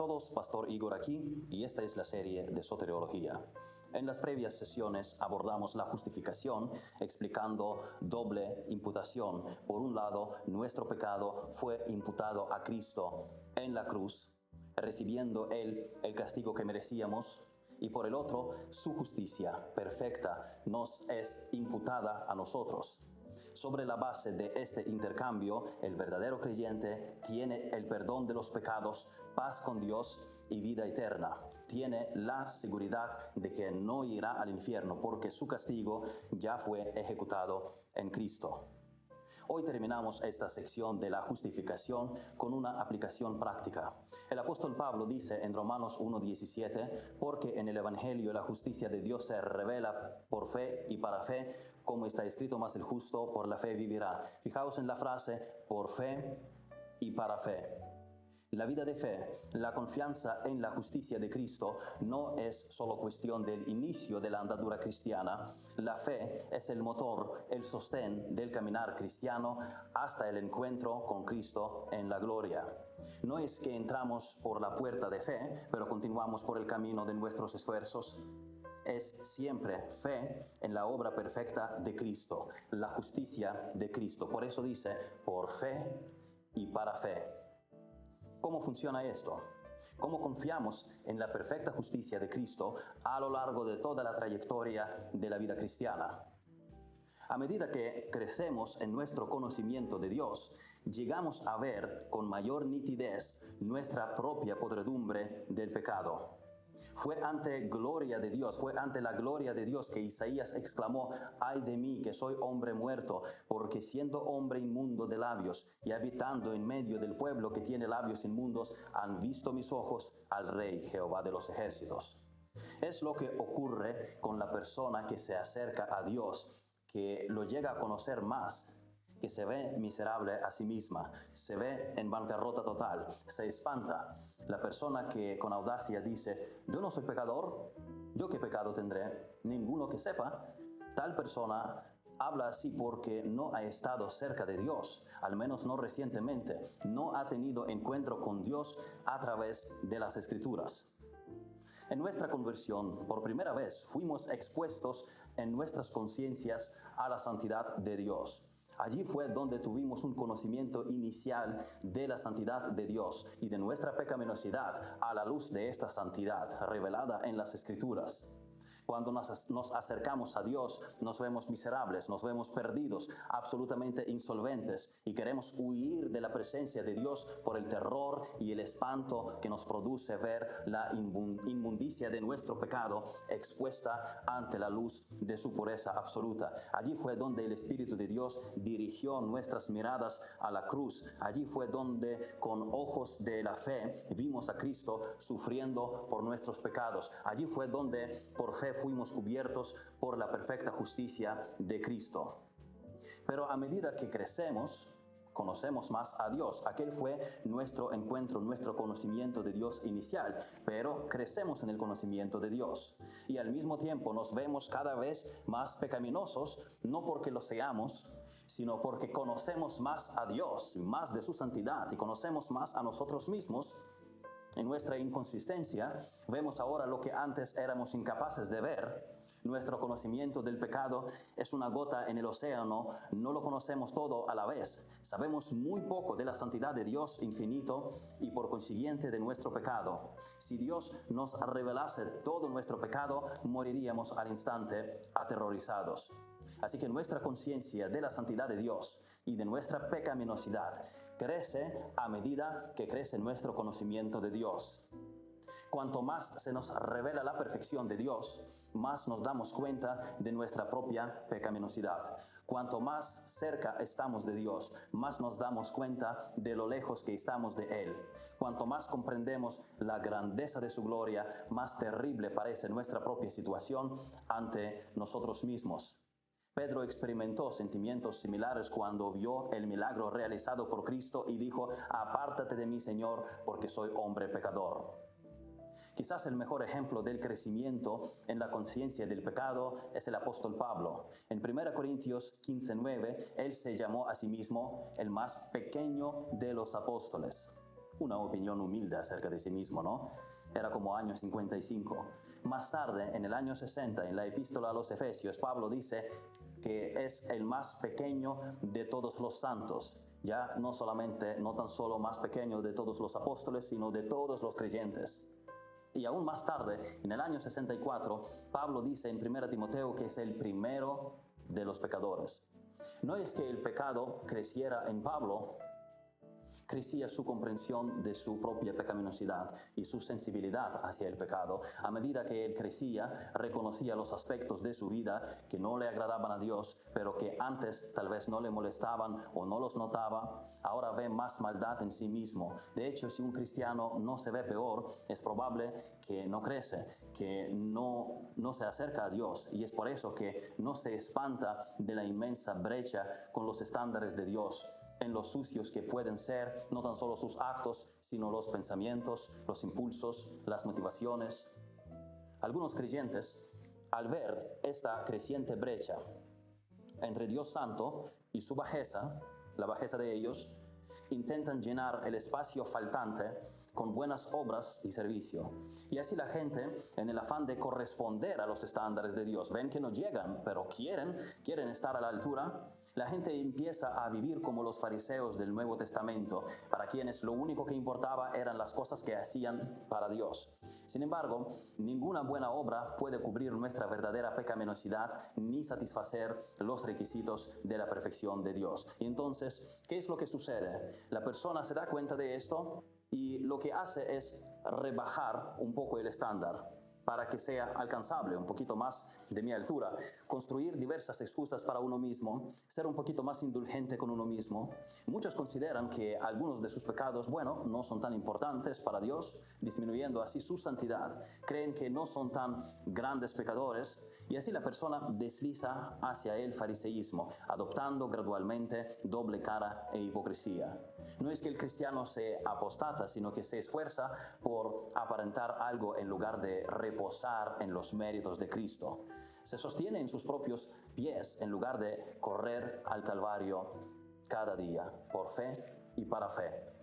todos, Pastor Igor aquí, y esta es la serie de Soteriología. En las previas sesiones abordamos la justificación explicando doble imputación. Por un lado, nuestro pecado fue imputado a Cristo en la cruz, recibiendo Él el castigo que merecíamos, y por el otro, su justicia perfecta nos es imputada a nosotros. Sobre la base de este intercambio, el verdadero creyente tiene el perdón de los pecados, paz con Dios y vida eterna. Tiene la seguridad de que no irá al infierno porque su castigo ya fue ejecutado en Cristo. Hoy terminamos esta sección de la justificación con una aplicación práctica. El apóstol Pablo dice en Romanos 1:17, porque en el Evangelio la justicia de Dios se revela por fe y para fe, como está escrito, mas el justo por la fe vivirá. Fijaos en la frase, por fe y para fe. La vida de fe, la confianza en la justicia de Cristo, no es solo cuestión del inicio de la andadura cristiana. La fe es el motor, el sostén del caminar cristiano hasta el encuentro con Cristo en la gloria. No es que entramos por la puerta de fe, pero continuamos por el camino de nuestros esfuerzos. Es siempre fe en la obra perfecta de Cristo, la justicia de Cristo. Por eso dice, por fe y para fe. ¿Cómo funciona esto? ¿Cómo confiamos en la perfecta justicia de Cristo a lo largo de toda la trayectoria de la vida cristiana? A medida que crecemos en nuestro conocimiento de Dios, llegamos a ver con mayor nitidez nuestra propia podredumbre del pecado. Fue ante la gloria de Dios que Isaías exclamó, ay de mí que soy hombre muerto, porque siendo hombre inmundo de labios y habitando en medio del pueblo que tiene labios inmundos, han visto mis ojos al Rey Jehová de los ejércitos. Es lo que ocurre con la persona que se acerca a Dios, que lo llega a conocer más, que se ve miserable a sí misma, se ve en bancarrota total, se espanta. La persona que con audacia dice, yo no soy pecador, ¿yo qué pecado tendré? Ninguno que sepa. Tal persona habla así porque no ha estado cerca de Dios, al menos no recientemente, no ha tenido encuentro con Dios a través de las Escrituras. En nuestra conversión, por primera vez, fuimos expuestos en nuestras conciencias a la santidad de Dios. Allí fue donde tuvimos un conocimiento inicial de la santidad de Dios y de nuestra pecaminosidad a la luz de esta santidad revelada en las Escrituras. Cuando nos acercamos a Dios, nos vemos miserables, nos vemos perdidos, absolutamente insolventes y queremos huir de la presencia de Dios por el terror y el espanto que nos produce ver la inmundicia de nuestro pecado expuesta ante la luz de su pureza absoluta. Allí fue donde el Espíritu de Dios dirigió nuestras miradas a la cruz. Allí fue donde con ojos de la fe vimos a Cristo sufriendo por nuestros pecados. Allí fue donde por fe fuimos cubiertos por la perfecta justicia de Cristo. Pero a medida que crecemos, conocemos más a Dios. Aquel fue nuestro encuentro, nuestro conocimiento de Dios inicial, pero crecemos en el conocimiento de Dios. Y al mismo tiempo nos vemos cada vez más pecaminosos, no porque lo seamos, sino porque conocemos más a Dios, más de su santidad, y conocemos más a nosotros mismos. En nuestra inconsistencia, vemos ahora lo que antes éramos incapaces de ver. Nuestro conocimiento del pecado es una gota en el océano, no lo conocemos todo a la vez. Sabemos muy poco de la santidad de Dios infinito y por consiguiente de nuestro pecado. Si Dios nos revelase todo nuestro pecado, moriríamos al instante aterrorizados. Así que nuestra conciencia de la santidad de Dios y de nuestra pecaminosidad crece a medida que crece nuestro conocimiento de Dios. Cuanto más se nos revela la perfección de Dios, más nos damos cuenta de nuestra propia pecaminosidad. Cuanto más cerca estamos de Dios, más nos damos cuenta de lo lejos que estamos de Él. Cuanto más comprendemos la grandeza de su gloria, más terrible parece nuestra propia situación ante nosotros mismos. Pedro experimentó sentimientos similares cuando vio el milagro realizado por Cristo y dijo, apártate de mí, Señor, porque soy hombre pecador. Quizás el mejor ejemplo del crecimiento en la conciencia del pecado es el apóstol Pablo. En 1 Corintios 15:9, él se llamó a sí mismo el más pequeño de los apóstoles. Una opinión humilde acerca de sí mismo, ¿no? Era como año 55. Más tarde, en el año 60, en la epístola a los Efesios, Pablo dice que es el más pequeño de todos los santos. Ya no tan solo más pequeño de todos los apóstoles, sino de todos los creyentes. Y aún más tarde, en el año 64, Pablo dice en 1 Timoteo que es el primero de los pecadores. No es que el pecado creciera en Pablo, crecía su comprensión de su propia pecaminosidad y su sensibilidad hacia el pecado. A medida que él crecía, reconocía los aspectos de su vida que no le agradaban a Dios, pero que antes tal vez no le molestaban o no los notaba. Ahora ve más maldad en sí mismo. De hecho, si un cristiano no se ve peor, es probable que no crece, que no se acerca a Dios. Y es por eso que no se espanta de la inmensa brecha con los estándares de Dios, en los sucios que pueden ser no tan solo sus actos, sino los pensamientos, los impulsos, las motivaciones. Algunos creyentes, al ver esta creciente brecha entre Dios Santo y su bajeza, la bajeza de ellos, intentan llenar el espacio faltante con buenas obras y servicio. Y así la gente, en el afán de corresponder a los estándares de Dios, ven que no llegan, pero quieren estar a la altura. La gente empieza a vivir como los fariseos del Nuevo Testamento, para quienes lo único que importaba eran las cosas que hacían para Dios. Sin embargo, ninguna buena obra puede cubrir nuestra verdadera pecaminosidad ni satisfacer los requisitos de la perfección de Dios. Y entonces, ¿qué es lo que sucede? La persona se da cuenta de esto y lo que hace es rebajar un poco el estándar para que sea alcanzable, un poquito más de mi altura, construir diversas excusas para uno mismo, ser un poquito más indulgente con uno mismo. Muchos consideran que algunos de sus pecados, no son tan importantes para Dios, disminuyendo así su santidad. Creen que no son tan grandes pecadores y así la persona desliza hacia el fariseísmo, adoptando gradualmente doble cara e hipocresía. No es que el cristiano se apostata, sino que se esfuerza por aparentar algo en lugar de reposar en los méritos de Cristo. Se sostiene en sus propios pies en lugar de correr al Calvario cada día, por fe y para fe.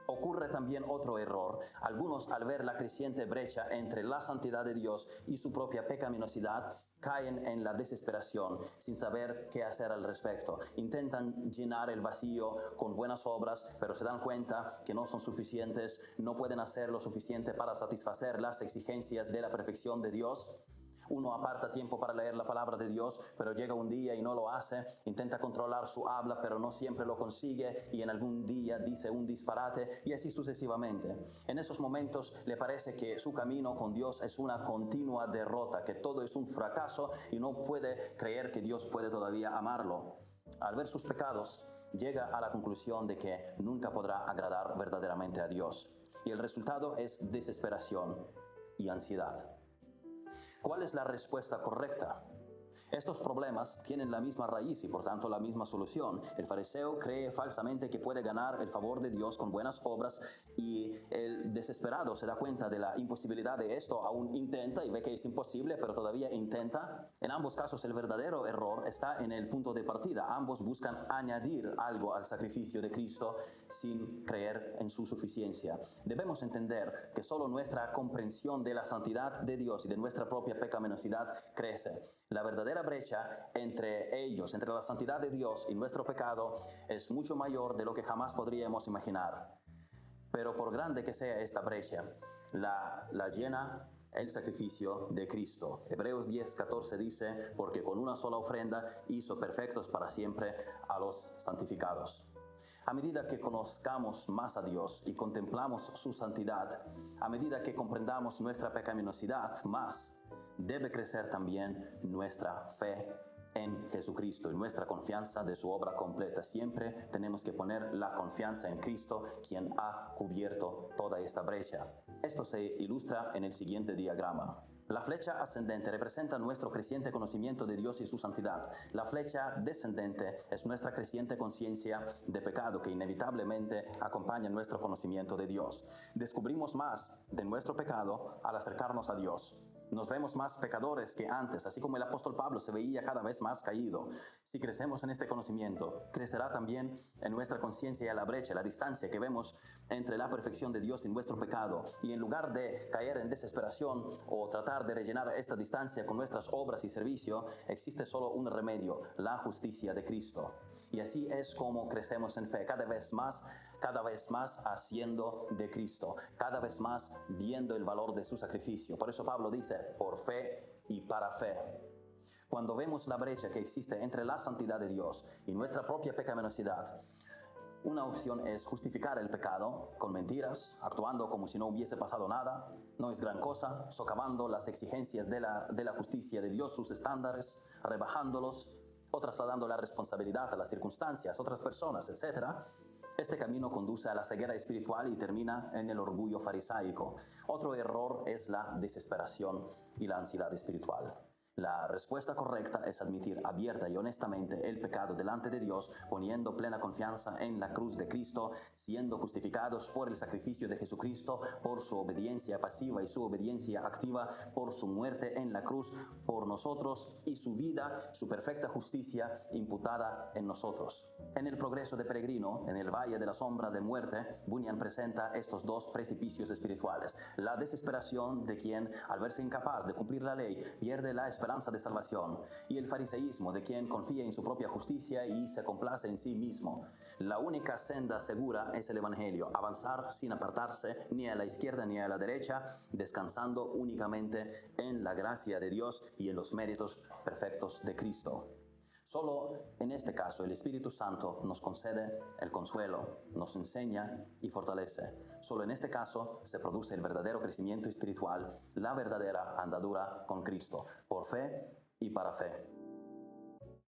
Ocurre también otro error. Algunos, al ver la creciente brecha entre la santidad de Dios y su propia pecaminosidad, caen en la desesperación sin saber qué hacer al respecto. Intentan llenar el vacío con buenas obras, pero se dan cuenta que no son suficientes, no pueden hacer lo suficiente para satisfacer las exigencias de la perfección de Dios. Uno aparta tiempo para leer la palabra de Dios, pero llega un día y no lo hace. Intenta controlar su habla, pero no siempre lo consigue y en algún día dice un disparate y así sucesivamente. En esos momentos le parece que su camino con Dios es una continua derrota, que todo es un fracaso y no puede creer que Dios puede todavía amarlo. Al ver sus pecados, llega a la conclusión de que nunca podrá agradar verdaderamente a Dios. Y el resultado es desesperación y ansiedad. ¿Cuál es la respuesta correcta? Estos problemas tienen la misma raíz y por tanto la misma solución. El fariseo cree falsamente que puede ganar el favor de Dios con buenas obras y el desesperado se da cuenta de la imposibilidad de esto, aún intenta y ve que es imposible, pero todavía intenta. En ambos casos el verdadero error está en el punto de partida. Ambos buscan añadir algo al sacrificio de Cristo sin creer en su suficiencia. Debemos entender que solo nuestra comprensión de la santidad de Dios y de nuestra propia pecaminosidad crece. La verdadera brecha entre ellos, entre la santidad de Dios y nuestro pecado, es mucho mayor de lo que jamás podríamos imaginar. Pero por grande que sea esta brecha, la llena el sacrificio de Cristo. Hebreos 10:14 dice, porque con una sola ofrenda hizo perfectos para siempre a los santificados. A medida que conozcamos más a Dios y contemplamos su santidad, a medida que comprendamos nuestra pecaminosidad más, debe crecer también nuestra fe en Jesucristo y nuestra confianza de su obra completa. Siempre tenemos que poner la confianza en Cristo, quien ha cubierto toda esta brecha. Esto se ilustra en el siguiente diagrama. La flecha ascendente representa nuestro creciente conocimiento de Dios y su santidad. La flecha descendente es nuestra creciente conciencia de pecado que inevitablemente acompaña nuestro conocimiento de Dios. Descubrimos más de nuestro pecado al acercarnos a Dios. Nos vemos más pecadores que antes, así como el apóstol Pablo se veía cada vez más caído. Si crecemos en este conocimiento, crecerá también en nuestra conciencia la brecha, la distancia que vemos entre la perfección de Dios y nuestro pecado. Y en lugar de caer en desesperación o tratar de rellenar esta distancia con nuestras obras y servicio, existe solo un remedio: la justicia de Cristo. Y así es como crecemos en fe, cada vez más haciendo de Cristo, cada vez más viendo el valor de su sacrificio. Por eso Pablo dice, por fe y para fe. Cuando vemos la brecha que existe entre la santidad de Dios y nuestra propia pecaminosidad, una opción es justificar el pecado con mentiras, actuando como si no hubiese pasado nada, no es gran cosa, socavando las exigencias de la justicia de Dios, sus estándares, rebajándolos, o trasladando la responsabilidad a las circunstancias, otras personas, etc. Este camino conduce a la ceguera espiritual y termina en el orgullo farisaico. Otro error es la desesperación y la ansiedad espiritual. La respuesta correcta es admitir abierta y honestamente el pecado delante de Dios, poniendo plena confianza en la cruz de Cristo, siendo justificados por el sacrificio de Jesucristo, por su obediencia pasiva y su obediencia activa, por su muerte en la cruz por nosotros y su vida, su perfecta justicia imputada en nosotros. En el progreso de Peregrino, en el valle de la sombra de muerte, Bunyan presenta estos dos precipicios espirituales: la desesperación de quien, al verse incapaz de cumplir la ley, pierde la esperanza de salvación, y el fariseísmo de quien confía en su propia justicia y se complace en sí mismo. La única senda segura es el Evangelio: avanzar sin apartarse ni a la izquierda ni a la derecha, descansando únicamente en la gracia de Dios y en los méritos perfectos de Cristo. Solo en este caso el Espíritu Santo nos concede el consuelo, nos enseña y fortalece. Solo en este caso se produce el verdadero crecimiento espiritual, la verdadera andadura con Cristo, por fe y para fe.